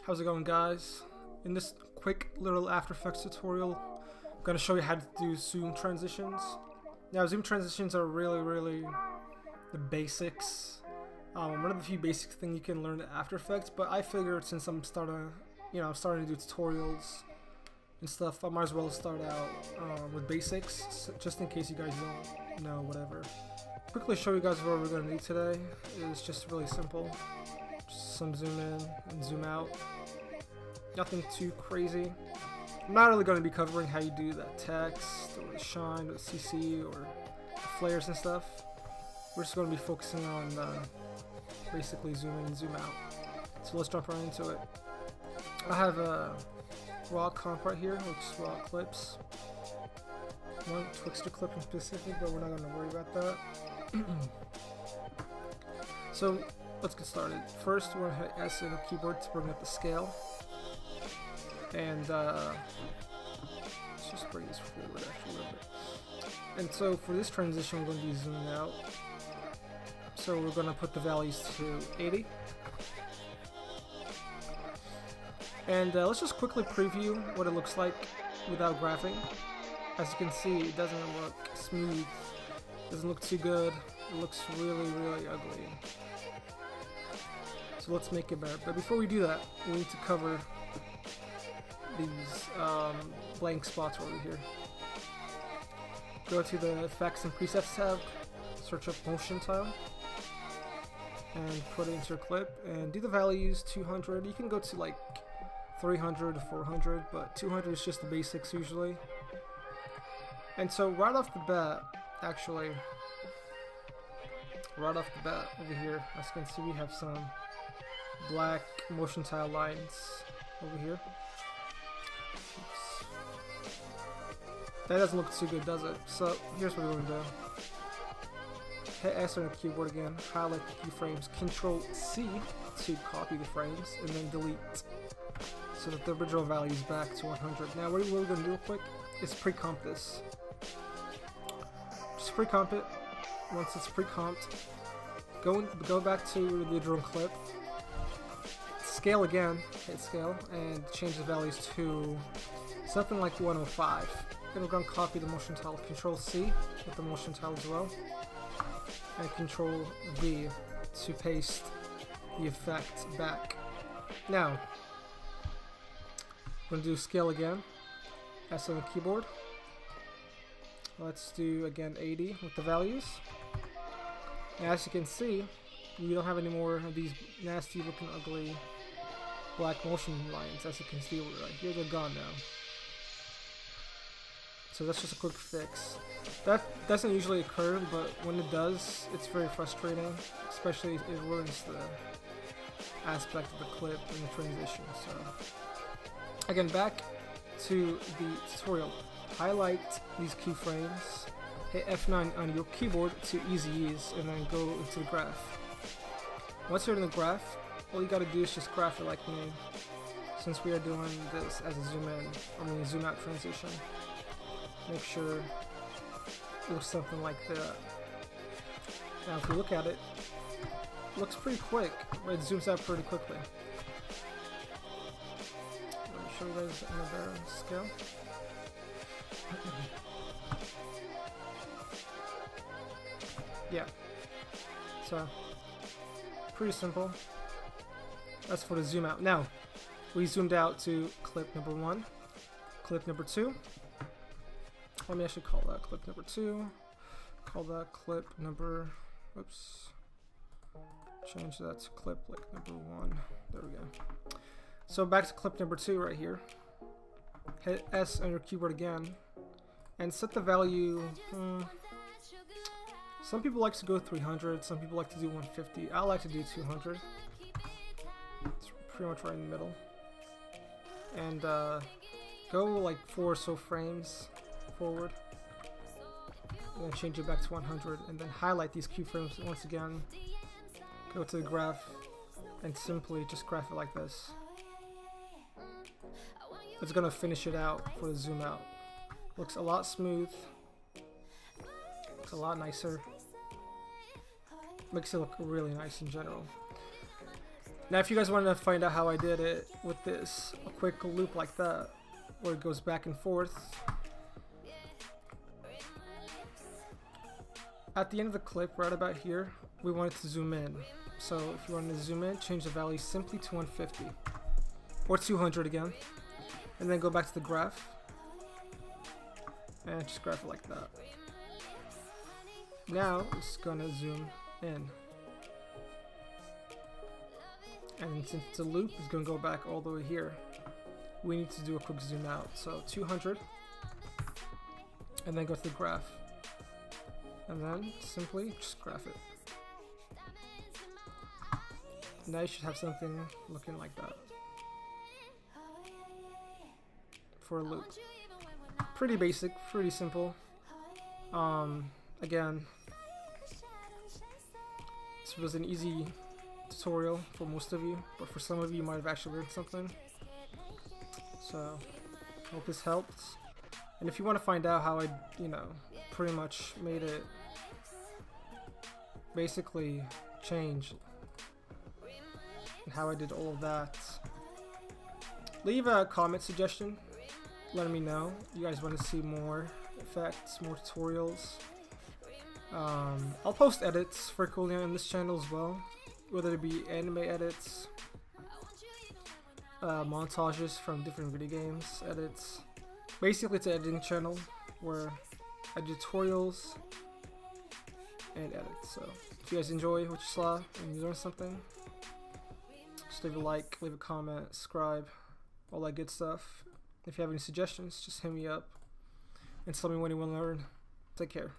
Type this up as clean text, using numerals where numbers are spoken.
How's it going, guys? In this quick little After Effects tutorial, I'm going to show you how to do zoom transitions. Now, zoom transitions are really the basics. One of the few basic things you can learn in After Effects, but I figured since I'm starting to do tutorials and stuff, I might as well start out with basics, just in case you guys don't know whatever. Quickly show you guys what we're going to do today. It's just really simple. Just some zoom in and zoom out. Nothing too crazy. I'm not really going to be covering how you do that text or the shine or the CC or the flares and stuff. We're just going to be focusing on basically zoom in and zoom out. So let's jump right into it. I have a raw comp right here, which is raw clips. One Twixtor clip in specific, but we're not going to worry about that. So let's get started. First, we're going to hit S on the keyboard to bring up the scale. And let's just bring this forward actually a little bit. And so for this transition, we're going to be zooming out. So we're going to put the values to 80. And let's just quickly preview what it looks like without graphing. As you can see, it doesn't look smooth. It doesn't look too good. It looks really ugly. So let's make it better. But before we do that, we need to cover these blank spots over here. Go to the Effects and Presets tab, search up Motion Tile, and put it into your clip, and do the values 200. You can go to like 300 to 400, but 200 is just the basics usually. And so right off the bat, actually, right off the bat over here, as you can see, we have some black motion tile lines over here. Oops. That doesn't look too good, does it? So here's what we're going to do. Hit S on your keyboard again, highlight the keyframes, Control C to copy the frames, and then delete, so that the original value is back to 100. Now what we're going to do real quick is pre-comp this. Just pre-comp it. Once it's pre-comped, go back to the original clip, scale again, hit scale, and change the values to something like 105. Then we're going to copy the motion tile, Control C with the motion tile as well, and Control V to paste the effect back. Now, we're going to do scale again, S on the keyboard. Let's do again 80 with the values. Now, as you can see, we don't have any more of these nasty looking ugly black motion lines. As you can see right here, they're gone now. So that's just a quick fix. That doesn't usually occur, but when it does, it's very frustrating, especially if it ruins the aspect of the clip and the transition. So again, back to the tutorial. Highlight these keyframes, hit F9 on your keyboard to easy ease, and then go into the graph. Once you're in the graph, all you gotta do is just graph it like me, since we are doing this as a zoom out transition. Make sure it looks something like that. Now if you look at it, it looks pretty quick, but it zooms out pretty quickly. Let me show you guys in a better scale. Yeah, so pretty simple. That's for the zoom out. Now we zoomed out to clip number 1, clip number 2. Let me actually call that clip number 2. Call that clip number. Oops. Change that to clip like number 1. There we go. So back to clip number 2 right here. Hit S on your keyboard again, and set the value. Some people like to go 300. Some people like to do 150. I like to do 200. It's pretty much right in the middle. And go like 4 or so frames forward, and then change it back to 100, and then highlight these keyframes once again. Go to the graph and simply just graph it like this. It's gonna finish it out for the zoom out. Looks a lot smooth. Looks a lot nicer. Makes it look really nice in general. Now if you guys want to find out how I did it with this, a quick loop like that, where it goes back and forth. At the end of the clip, right about here, we want it to zoom in. So if you want to zoom in, change the value simply to 150 or 200 again, and then go back to the graph and just graph it like that. Now it's gonna zoom in, and since it's a loop, it's gonna go back all the way here. We need to do a quick zoom out, so 200, and then go to the graph, and then simply just graph it. Now you should have something looking like that for a loop. Pretty basic, pretty simple. Again, this was an easy tutorial for most of you, but for some of you might have actually learned something. So, hope this helped. And if you want to find out how I, pretty much made it basically change and how I did all of that, leave a comment suggestion letting me know you guys want to see more effects, more tutorials. I'll post edits for Coolio on this channel as well, whether it be anime edits, montages from different video games edits. Basically it's an editing channel where I do tutorials and edits. So if you guys enjoy what you saw and you learned something, just leave a like, leave a comment, subscribe, all that good stuff. If you have any suggestions, just hit me up and tell me what you want to learn. Take care.